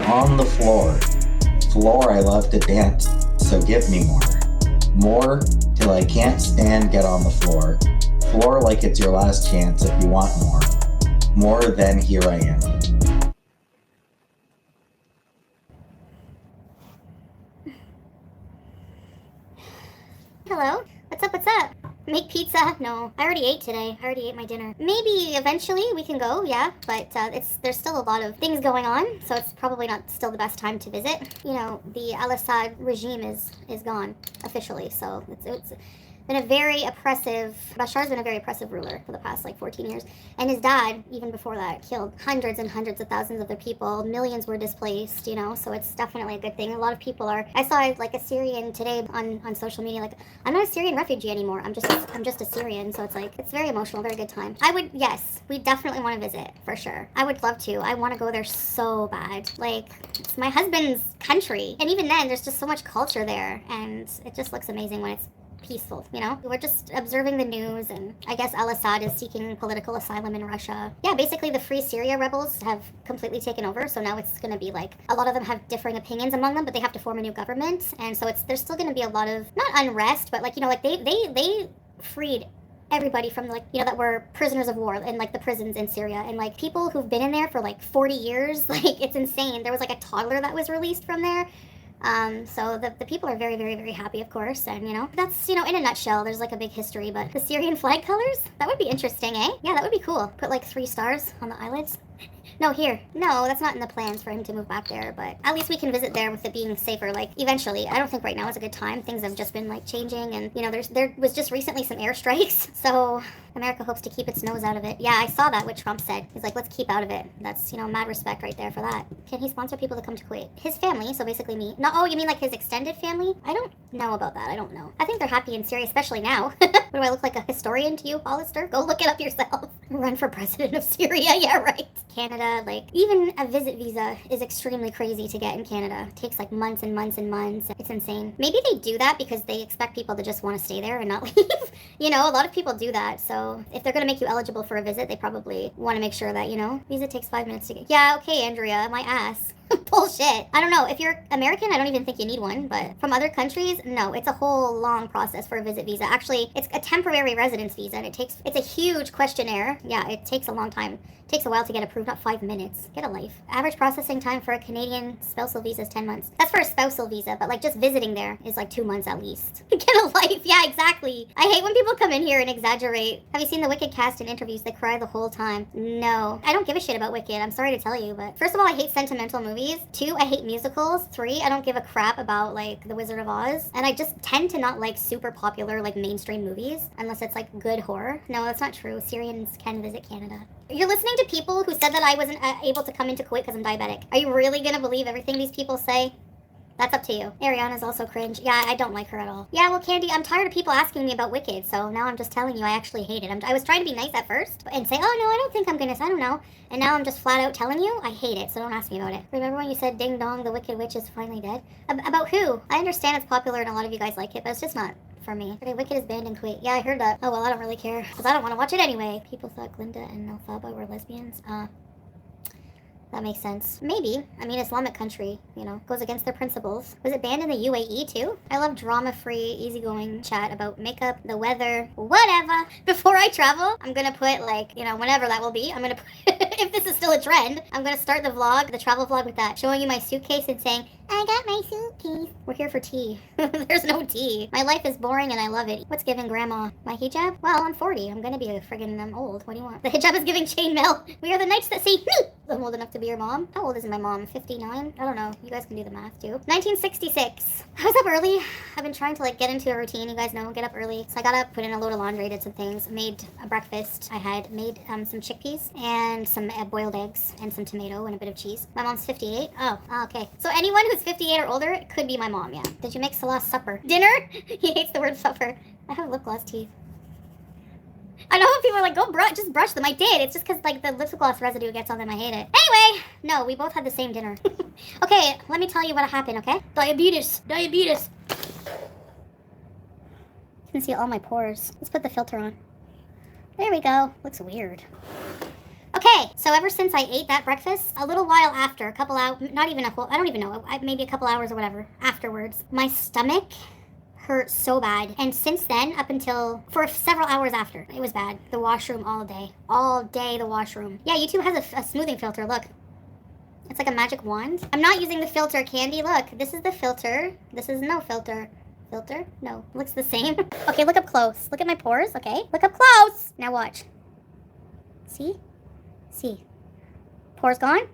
On the floor. Floor I love to dance, so give me more. More till I can't stand get on the floor. Floor like it's your last chance if you want more. More than here I am. Hello? What's up? Make pizza? No, I already ate today. I already ate my dinner. Maybe eventually we can go, yeah, but there's still a lot of things going on, so it's probably not still the best time to visit. You know, the Al-Assad regime is gone officially, so it's been a very oppressive, Bashar's been a very oppressive ruler for the past like 14 years. And his dad, even before that, killed hundreds and hundreds of thousands of their people. Millions were displaced, you know, so it's definitely a good thing. A lot of people are, I saw like a Syrian today on social media, like, I'm not a Syrian refugee anymore. I'm just a Syrian. So it's like, it's very emotional, very good time. Yes, we definitely want to visit for sure. I would love to. I want to go there so bad. Like, it's my husband's country. And even then, there's just so much culture there. And it just looks amazing when it's peaceful, you know? We're just observing the news, and I guess Al-Assad is seeking political asylum in Russia. Yeah, basically the Free Syria rebels have completely taken over, so now it's gonna be like, a lot of them have differing opinions among them, but they have to form a new government, and so there's still gonna be a lot of, not unrest, but like, you know, like they freed everybody from like, you know, that were prisoners of war in like the prisons in Syria, and like people who've been in there for like 40 years, like it's insane. There was like a toddler that was released from there. So the people are very, very, very happy, of course, and, you know, that's, you know, in a nutshell, there's, like, a big history, but the Syrian flag colors? That would be interesting, eh? Yeah, that would be cool. Put, like, 3 stars on the eyelids. No, here. No, that's not in the plans for him to move back there, but at least we can visit there with it being safer, like, eventually. I don't think right now is a good time. Things have just been, like, changing, and, you know, there was just recently some airstrikes, so America hopes to keep its nose out of it. Yeah, I saw that, what Trump said. He's like, let's keep out of it. That's, you know, mad respect right there for that. Can he sponsor people to come to Kuwait? His family, so basically me. No, oh, you mean like his extended family? I don't know about that. I don't know. I think they're happy in Syria, especially now. What do I look like, a historian to you, Hollister? Go look it up yourself. Run for president of Syria. Yeah, right. Canada, like, even a visit visa is extremely crazy to get in Canada. It takes like months and months and months. It's insane. Maybe they do that because they expect people to just want to stay there and not leave. You know, a lot of people do that. So if they're going to make you eligible for a visit, they probably want to make sure that, you know, visa takes 5 minutes to get. Yeah, okay, Andrea, my ass. Bullshit. I don't know. If you're American, I don't even think you need one, but from other countries, no, it's a whole long process for a visit visa. Actually, it's a temporary residence visa, and it's a huge questionnaire. Yeah, it takes a long time. It takes a while to get approved, not 5 minutes. Get a life. Average processing time for a Canadian spousal visa is 10 months. That's for a spousal visa, but like just visiting there is like 2 months at least. Get a life. Yeah, exactly. I hate when people come in here and exaggerate. Have you seen the Wicked cast in interviews? They cry the whole time. No. I don't give a shit about Wicked. I'm sorry to tell you, but first of all, I hate sentimental movies. 2, I hate musicals. 3, I don't give a crap about like The Wizard of Oz. And I just tend to not like super popular like mainstream movies unless it's like good horror. No, that's not true. Syrians can visit Canada. You're listening to people who said that I wasn't able to come into Kuwait because I'm diabetic. Are you really gonna believe everything these people say? That's up to you. Ariana's also cringe. Yeah, I don't like her at all. Yeah, well, Candy, I'm tired of people asking me about Wicked, so now I'm just telling you I actually hate it. I was trying to be nice at first and say, oh, no, I don't think I'm gonna, I don't know. And now I'm just flat out telling you I hate it, so don't ask me about it. Remember when you said Ding Dong, the Wicked Witch is finally dead? About who? I understand it's popular and a lot of you guys like it, but it's just not for me. Okay, Wicked is banned in Kuwait. Yeah, I heard that. Oh, well, I don't really care, because I don't want to watch it anyway. People thought Glinda and Elphaba were lesbians. That makes sense. Maybe. I mean, Islamic country, you know, goes against their principles. Was it banned in the UAE too? I love drama-free, easygoing chat about makeup, the weather, whatever. Before I travel, I'm gonna put like, you know, whenever that will be, I'm gonna put, if this is still a trend, I'm gonna start the vlog, the travel vlog with that, showing you my suitcase and saying, I got my suitcase. We're here for tea. There's no tea. My life is boring and I love it. What's giving grandma? My hijab? Well, I'm 40. I'm gonna be a friggin' old. What do you want? The hijab is giving chainmail. We are the knights that say me. I'm old enough to be your mom. How old is my mom? 59? I don't know. You guys can do the math too. 1966. I was up early. I've been trying to like get into a routine. You guys know, get up early. So I got up, put in a load of laundry, did some things, made a breakfast. I had made some chickpeas and some boiled eggs and some tomato and a bit of cheese. My mom's 58. Oh, okay. So anyone who's 58 or older could be my mom, yeah. Did you make Salah's supper? Dinner? He hates the word supper. I have lip gloss teeth. I know people are like, go just brush them. I did. It's just because like the lip gloss residue gets on them. I hate it. Anyway, no, we both had the same dinner. Okay, let me tell you what happened, okay? Diabetes. Diabetes. You can see all my pores. Let's put the filter on. There we go. Looks weird. Okay. Okay, so ever since I ate that breakfast, a little while after, a couple hours, not even a whole, I don't even know, maybe a couple hours or whatever afterwards, my stomach hurt so bad. And since then, up until for several hours after, it was bad. The washroom all day the washroom. Yeah, YouTube has a smoothing filter. Look, it's like a magic wand. I'm not using the filter, Candy. Look, this is the filter. This is no filter. Filter? No, looks the same. Okay, look up close. Look at my pores. Okay, look up close. Now watch. See? Pores gone?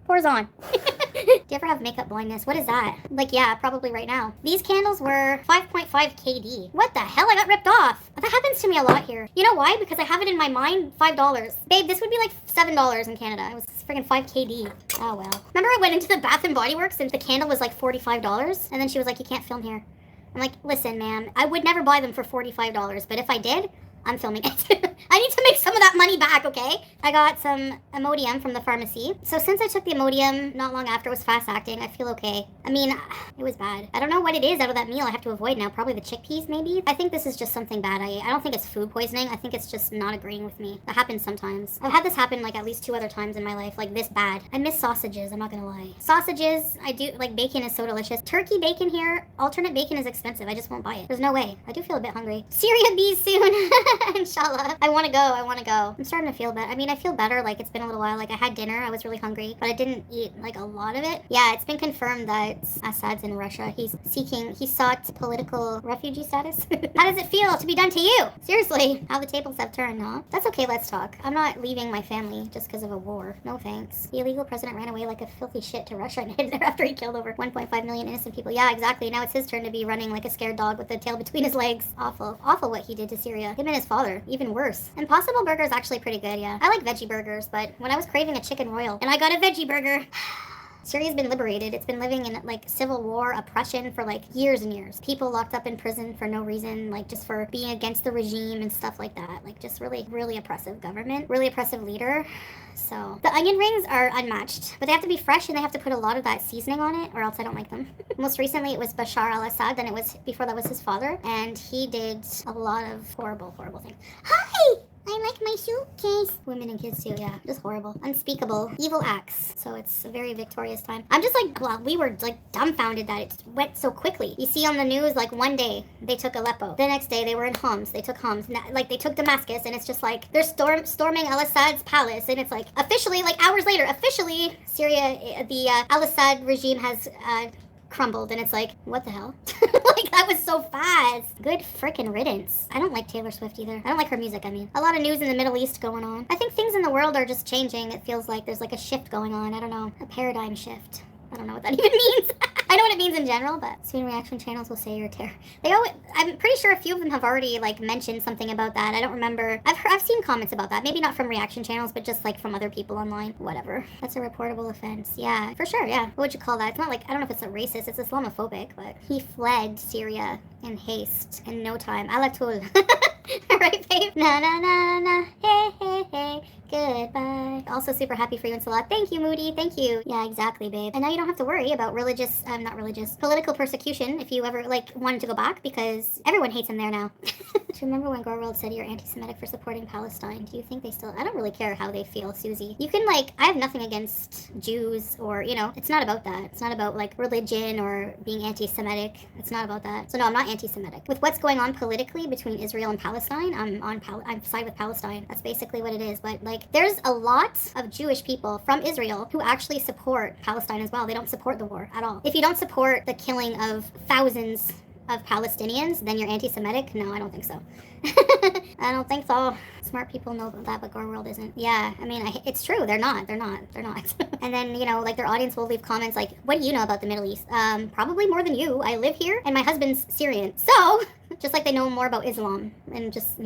Pores on. Do you ever have makeup blindness? What is that? Like, yeah, probably right now. These candles were 5.5 KD. What the hell? I got ripped off. That happens to me a lot here. You know why? Because I have it in my mind, $5. Babe, this would be like $7 in Canada. It was friggin' 5 KD. Oh, well. Remember I went into the Bath & Body Works and the candle was like $45? And then she was like, you can't film here. I'm like, listen, ma'am, I would never buy them for $45, but if I did, I'm filming it. I need to make some of that money back, okay? I got some Imodium from the pharmacy. So since I took the Imodium not long after it was fast acting, I feel okay. I mean, it was bad. I don't know what it is out of that meal I have to avoid now. Probably the chickpeas, maybe? I think this is just something bad I ate. I don't think it's food poisoning. I think it's just not agreeing with me. That happens sometimes. I've had this happen like at least 2 other times in my life, like this bad. I miss sausages, I'm not gonna lie. Sausages, I do, like bacon is so delicious. Turkey bacon here, alternate bacon is expensive. I just won't buy it. There's no way. I do feel a bit hungry. Syria bees soon. Inshallah. I wanna go. I'm starting to feel better. I mean, I feel better. Like, it's been a little while. Like, I had dinner. I was really hungry, but I didn't eat, like, a lot of it. Yeah, it's been confirmed that Assad's in Russia. He sought political refugee status. How does it feel to be done to you? Seriously, how the tables have turned, huh? That's okay, let's talk. I'm not leaving my family just because of a war. No thanks. The illegal president ran away like a filthy shit to Russia and hid there after he killed over 1.5 million innocent people. Yeah, exactly. Now it's his turn to be running like a scared dog with the tail between his legs. Awful. Awful what he did to Syria. Him and his father. Even worse. Impossible Burger is actually pretty good, yeah. I like veggie burgers, but when I was craving a chicken royal, and I got a veggie burger. Syria's been liberated. It's been living in, like, civil war oppression for, like, years and years. People locked up in prison for no reason, like, just for being against the regime and stuff like that. Like, just really, really oppressive government. Really oppressive leader. So, the onion rings are unmatched. But they have to be fresh, and they have to put a lot of that seasoning on it, or else I don't like them. Most recently, it was Bashar al-Assad, then it was, before that was his father. And he did a lot of horrible, horrible things. Hi! I like my suitcase. Women and kids too, yeah. Just horrible. Unspeakable. Evil acts. So it's a very victorious time. I'm just like, well, we were like dumbfounded that it went so quickly. You see on the news, like one day they took Aleppo. The next day they were in Homs. They took Homs. Like they took Damascus, and it's just like they're storming al-Assad's palace, and it's like officially, like hours later, officially Syria, the al-Assad regime has crumbled, and it's like, what the hell? Like, that was so fast. Good frickin' riddance. I don't like Taylor Swift either. I don't like her music, I mean. A lot of news in the Middle East going on. I think things in the world are just changing. It feels like there's like a shift going on. I don't know. A paradigm shift. I don't know what that even means. I know what it means in general, but soon reaction channels will say you're a terror. They always, I'm pretty sure a few of them have already like mentioned something about that. I don't remember. I've seen comments about that. Maybe not from reaction channels, but just like from other people online. Whatever. That's a reportable offense. Yeah, for sure. Yeah. What would you call that? It's not like, I don't know if it's a racist. It's Islamophobic, but he fled Syria in haste in no time. Alatul. Right, babe? Na na na na. Hey, hey, hey. Goodbye. Also super happy for you and Salah. Thank you, Moody. Thank you. Yeah, exactly, babe. And now you don't have to worry about political persecution if you ever, like, wanted to go back, because everyone hates him there now. Do you remember when Gorworld said you're anti-Semitic for supporting Palestine? Do you think they still... I don't really care how they feel, Susie. You can, like... I have nothing against Jews or, you know, it's not about that. It's not about, like, religion or being anti-Semitic. It's not about that. So, no, I'm not anti-Semitic. With what's going on politically between Israel and Palestine, I'm side with Palestine. That's basically what it is. But, like, there's a lot of Jewish people from Israel who actually support Palestine as well. They don't support the war at all. If you don't support the killing of thousands of Palestinians, then you're anti-Semitic? No, I don't think so. I don't think so. Smart people know that, but Gore World isn't. Yeah, I mean, it's true. They're not. And then, you know, like, their audience will leave comments like, what do you know about the Middle East? Probably more than you. I live here, and my husband's Syrian. So, just like they know more about Islam. And just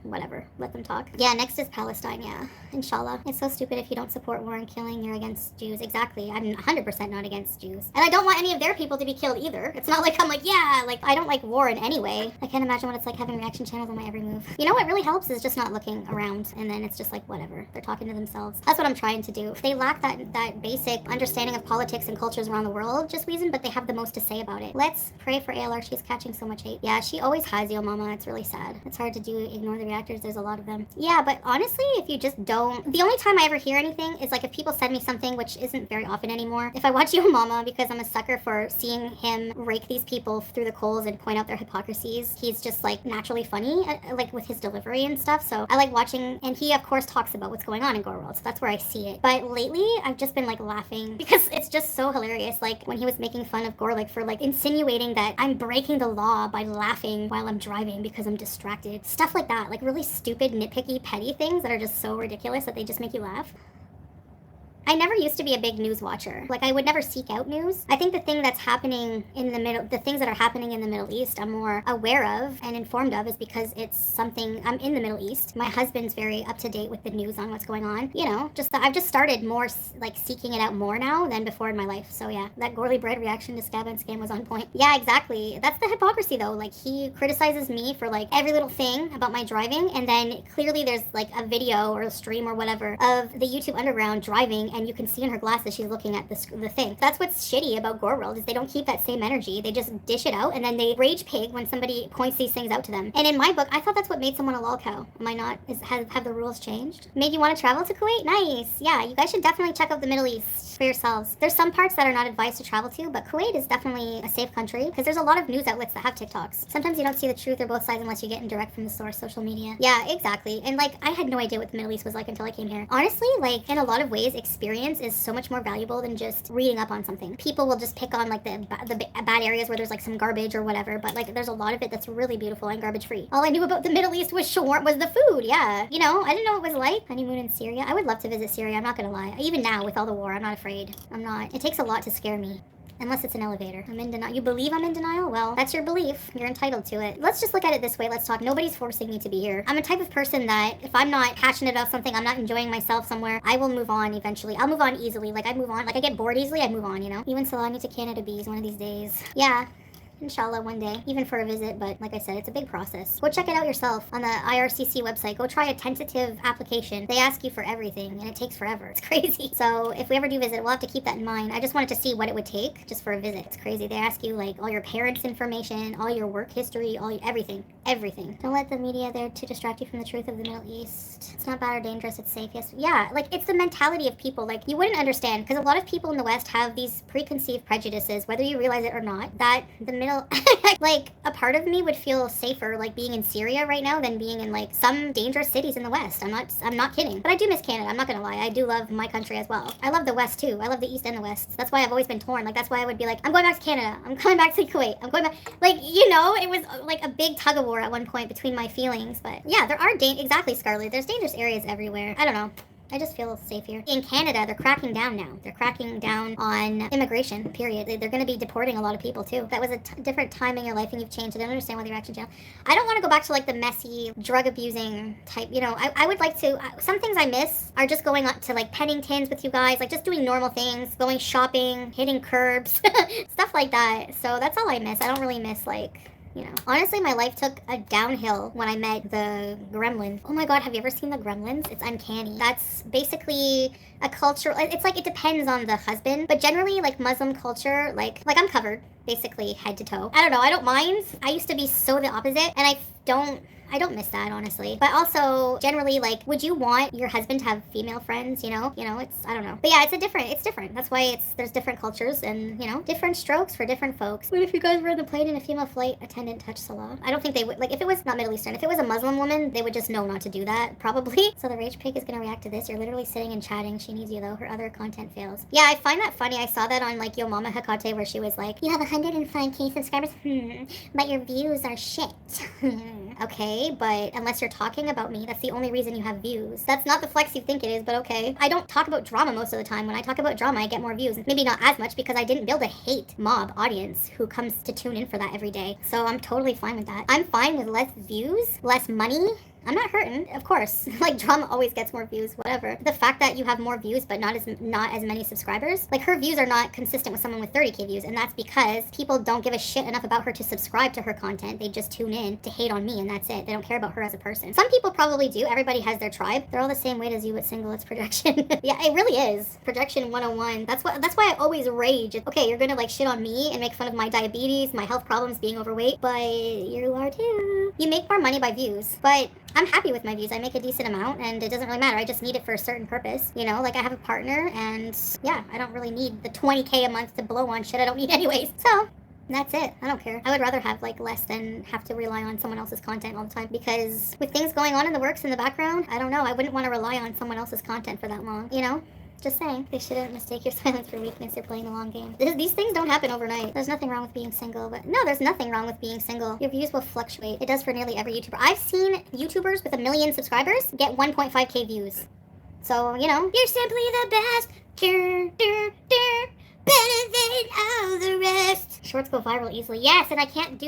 whatever. Let them talk. Yeah, next is Palestine, yeah. Inshallah. It's so stupid if you don't support war and killing, you're against Jews. Exactly. I'm 100% not against Jews. And I don't want any of their people to be killed either. It's not like I'm like, yeah, like, I don't like war in any way. I can't imagine what it's like having reaction channels on my every move. You know what really helps is just not looking around, and then it's just like, whatever. They're talking to themselves. That's what I'm trying to do. They lack that basic understanding of politics and cultures around the world, just reason, but they have the most to say about it. Let's pray for ALR. She's catching so much hate. Yeah, she always has, yo mama. It's really sad. It's hard to ignore the reactors, there's a lot of them. Yeah, but honestly, if you just don't... The only time I ever hear anything is, like, if people send me something, which isn't very often anymore. If I watch Yo Mama, because I'm a sucker for seeing him rake these people through the coals and point out their hypocrisies, he's just, like, naturally funny, like, with his delivery and stuff, so I like watching... And he, of course, talks about what's going on in Gore World, so that's where I see it. But lately, I've just been, like, laughing, because it's just so hilarious, like, when he was making fun of Gore, like, for, like, insinuating that I'm breaking the law by laughing while I'm driving because I'm distracted. Stuff like that, like, really stupid, nitpicky, petty things that are just so ridiculous that they just make you laugh. I never used to be a big news watcher. Like, I would never seek out news. I think the thing that's happening in the things that are happening in the Middle East, I'm more aware of and informed of is because it's something, I'm in the Middle East. My husband's very up to date with the news on what's going on. You know, I've just started more, like, seeking it out more now than before in my life. So yeah, that Gorley Bread reaction to Scab and Scam was on point. Yeah, exactly. That's the hypocrisy though. Like, he criticizes me for, like, every little thing about my driving, and then clearly there's, like, a video or a stream or whatever of the YouTube Underground driving, and you can see in her glasses she's looking at the thing. That's what's shitty about Gore World, is they don't keep that same energy. They just dish it out, and then they rage pig when somebody points these things out to them. And in my book, I thought that's what made someone a lol cow. Am I not? Have the rules changed? Made you want to travel to Kuwait? Nice. Yeah, you guys should definitely check out the Middle East for yourselves. There's some parts that are not advised to travel to, but Kuwait is definitely a safe country, because there's a lot of news outlets that have TikToks. Sometimes you don't see the truth or both sides unless you get in direct from the source, social media. Yeah, exactly. And, like, I had no idea what the Middle East was like until I came here. Honestly, like, in a lot of ways, experience is so much more valuable than just reading up on something. People will just pick on, like, the bad areas where there's, like, some garbage or whatever, but, like, there's a lot of it that's really beautiful and garbage free. All I knew about the Middle East was the food. Yeah, you know, I didn't know what it was like. Honeymoon in Syria. I would love to visit Syria, I'm not gonna lie. Even now with all the war, I'm not afraid. I'm not. It takes a lot to scare me. Unless it's an elevator. I'm in denial. You believe I'm in denial? Well, that's your belief. You're entitled to it. Let's just look at it this way. Let's talk. Nobody's forcing me to be here. I'm a type of person that if I'm not passionate about something, I'm not enjoying myself somewhere, I will move on eventually. I'll move on easily. Like, I move on. Like, I get bored easily, I move on, you know? You and Salami to Canada Bees one of these days. Yeah. Inshallah, one day, even for a visit, but like I said, it's a big process. Go check it out yourself on the IRCC website. Go try a tentative application. They ask you for everything, and it takes forever. It's crazy. So if we ever do visit, we'll have to keep that in mind. I just wanted to see what it would take just for a visit. It's crazy. They ask you, like, all your parents' information, all your work history, everything. Everything. Don't let the media there to distract you from the truth of the Middle East. It's not bad or dangerous, it's safe. Yes. Yeah, like, it's the mentality of people. Like, you wouldn't understand, because a lot of people in the West have these preconceived prejudices, whether you realize it or not, that the middle... like, a part of me would feel safer, like, being in Syria right now than being in, like, some dangerous cities in the West. I'm not kidding. But I do miss Canada, I'm not gonna lie. I do love my country as well. I love the West, too. I love the East and the West. That's why I've always been torn. Like, that's why I would be like, I'm going back to Canada. I'm coming back to Kuwait. I'm going back. Like, you know, it was, like, a big tug-of-war at one point between my feelings. But, yeah, there are exactly, Scarlett. There's dangerous areas everywhere. I don't know. I just feel safe here. In Canada, they're cracking down now. They're cracking down on immigration, period. They're going to be deporting a lot of people, too. That was a different time in your life and you've changed. I don't understand why the reaction channel. I don't want to go back to, like, the messy, drug-abusing type, you know. I would like to... some things I miss are just going up to, like, Penningtons with you guys, like, just doing normal things, going shopping, hitting curbs, stuff like that. So that's all I miss. I don't really miss, like... You know, honestly, my life took a downhill when I met the Gremlins. Oh my god, have you ever seen the Gremlins? It's uncanny. That's basically a culture. It's like, it depends on the husband, but generally, like, Muslim culture, like I'm covered basically head to toe. I don't know, I don't mind. I used to be so the opposite, and I don't miss that, honestly. But also, generally, like, would you want your husband to have female friends, you know? It's, I don't know. But yeah, it's different. That's why there's different cultures and, you know, different strokes for different folks. What if you guys were on the plane and a female flight attendant touched Salah? I don't think they would, like, if it was not Middle Eastern, if it was a Muslim woman, they would just know not to do that, probably. So the rage pig is gonna react to this. You're literally sitting and chatting. She needs you, though. Her other content fails. Yeah, I find that funny. I saw that on, like, Yo Mama Hakate, where she was like, you have 105k subscribers, but your views are shit. Okay, but unless you're talking about me, that's the only reason you have views. That's not the flex you think it is, but okay. I don't talk about drama most of the time. When I talk about drama, I get more views. Maybe not as much because I didn't build a hate mob audience who comes to tune in for that every day. So I'm totally fine with that. I'm fine with less views, less money. I'm not hurting, of course. Like, drama always gets more views, whatever. The fact that you have more views but not as many subscribers, like, her views are not consistent with someone with 30k views, and that's because people don't give a shit enough about her to subscribe to her content. They just tune in to hate on me, and that's it. They don't care about her as a person. Some people probably do. Everybody has their tribe. They're all the same weight as you with single. It's projection. Yeah, it really is. Projection 101. That's why I always rage. Okay, you're gonna, like, shit on me and make fun of my diabetes, my health problems, being overweight, but you are too. You make more money by views, but I'm happy with my views. I make a decent amount, and it doesn't really matter. I just need it for a certain purpose. You know, like I have a partner, and yeah, I don't really need the 20K a month to blow on shit I don't need anyways. So that's it. I don't care. I would rather have like less than have to rely on someone else's content all the time, because with things going on in the works in the background, I don't know. I wouldn't want to rely on someone else's content for that long, you know? Just saying. They shouldn't mistake your silence for weakness. They're playing the long game. These things don't happen overnight. There's nothing wrong with being single, but no, there's nothing wrong with being single. Your views will fluctuate. It does for nearly every YouTuber. I've seen YouTubers with 1 million subscribers get 1.5K views. So, you know, you're simply the best. Better than all the rest. Shorts go viral easily. Yes, and I can't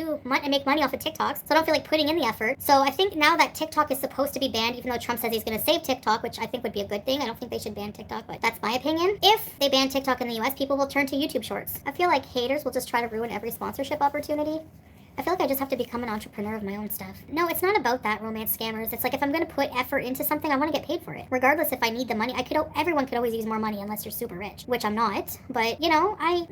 make money off of TikToks, so I don't feel like putting in the effort. So I think now that TikTok is supposed to be banned, even though Trump says he's going to save TikTok, which I think would be a good thing. I don't think they should ban TikTok, but that's my opinion. If they ban TikTok in the US, people will turn to YouTube Shorts. I feel like haters will just try to ruin every sponsorship opportunity. I feel like I just have to become an entrepreneur of my own stuff. No, it's not about that, romance scammers. It's like if I'm going to put effort into something, I want to get paid for it. Regardless if I need the money. Everyone could always use more money unless you're super rich, which I'm not. But, you know, I'm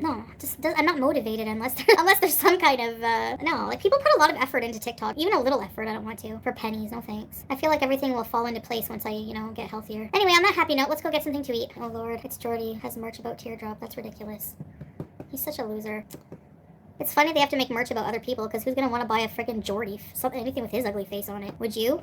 not motivated unless there's some kind of, no. Like, people put a lot of effort into TikTok. Even a little effort, I don't want to. For pennies, no thanks. I feel like everything will fall into place once I, you know, get healthier. Anyway, on that happy note, let's go get something to eat. Oh, Lord. It's Jordy. Has merch about Teardrop. That's ridiculous. He's such a loser. It's funny they have to make merch about other people, because who's going to want to buy a friggin' Jordy? Anything with his ugly face on it. Would you?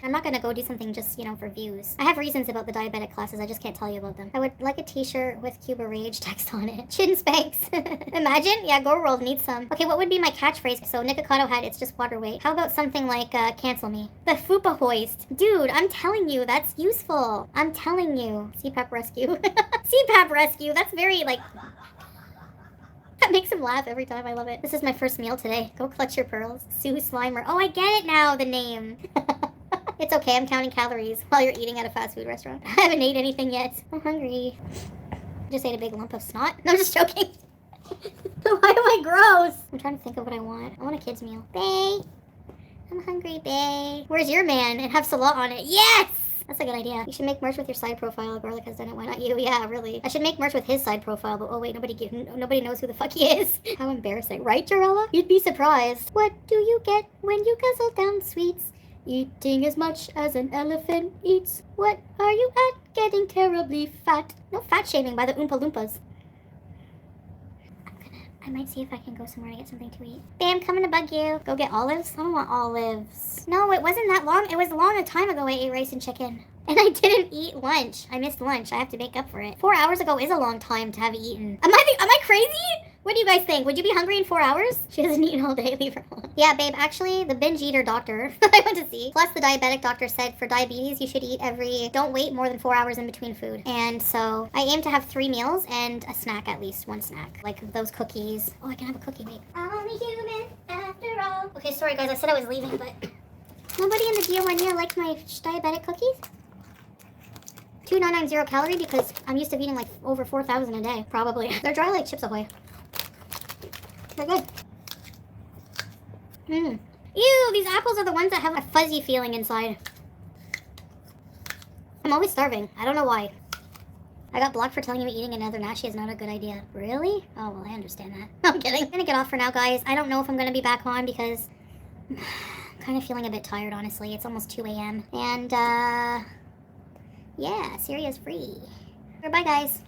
I'm not going to go do something just, you know, for views. I have reasons about the diabetic classes. I just can't tell you about them. I would like a t-shirt with Cuba Rage text on it. Chin Spanks. Imagine? Yeah, Go World needs some. Okay, what would be my catchphrase? So Nikocado had it's just water weight. How about something like, cancel me? The Fupa Hoist. Dude, I'm telling you, that's useful. I'm telling you. CPAP Rescue. CPAP Rescue. That's very, like... That makes him laugh every time. I love it. This is my first meal today. Go clutch your pearls. Sue Slimer. Oh, I get it now, the name. It's okay. I'm counting calories while you're eating at a fast food restaurant. I haven't ate anything yet. I'm hungry. I just ate a big lump of snot. No, I'm just joking. Why am I gross? I'm trying to think of what I want. I want a kid's meal. Bae. I'm hungry, bae. Where's your man? And have salat on it. Yes! That's a good idea. You should make merch with your side profile. Garlic has done it. Why not you? Yeah, really. I should make merch with his side profile, but oh wait, nobody knows who the fuck he is. How embarrassing. Right, Jarella? You'd be surprised. What do you get when you guzzle down sweets? Eating as much as an elephant eats. What are you at? Getting terribly fat. No fat shaming by the Oompa Loompas. I might see if I can go somewhere to get something to eat. Babe, I'm coming to bug you. Go get olives? I don't want olives. No, it wasn't that long. It was long a time ago I ate rice and chicken. And I didn't eat lunch. I missed lunch. I have to make up for it. 4 hours ago is a long time to have eaten. Am I crazy? What do you guys think? Would you be hungry in 4 hours? She hasn't eaten all day. Leave her alone. Yeah, babe, actually, the binge eater doctor I went to see, plus the diabetic doctor said for diabetes, you should eat don't wait more than 4 hours in between food. And so I aim to have 3 meals and a snack, at least one snack. Like those cookies. Oh, I can have a cookie, babe. I'm only human after all. Okay, sorry guys, I said I was leaving, but nobody in the Dia likes my diabetic cookies? 2,990 calorie because I'm used to eating like over 4,000 a day, probably. They're dry like Chips Ahoy. They're good. Ew, these apples are the ones that have a fuzzy feeling inside. I'm always starving. I don't know why. I got blocked for telling you eating another nashi is not a good idea. Really? Oh, well, I understand that. No, I'm kidding. I'm gonna get off for now, guys. I don't know if I'm gonna be back on because I'm kind of feeling a bit tired, honestly. It's almost 2 a.m. And, yeah, Syria's free. Bye, guys.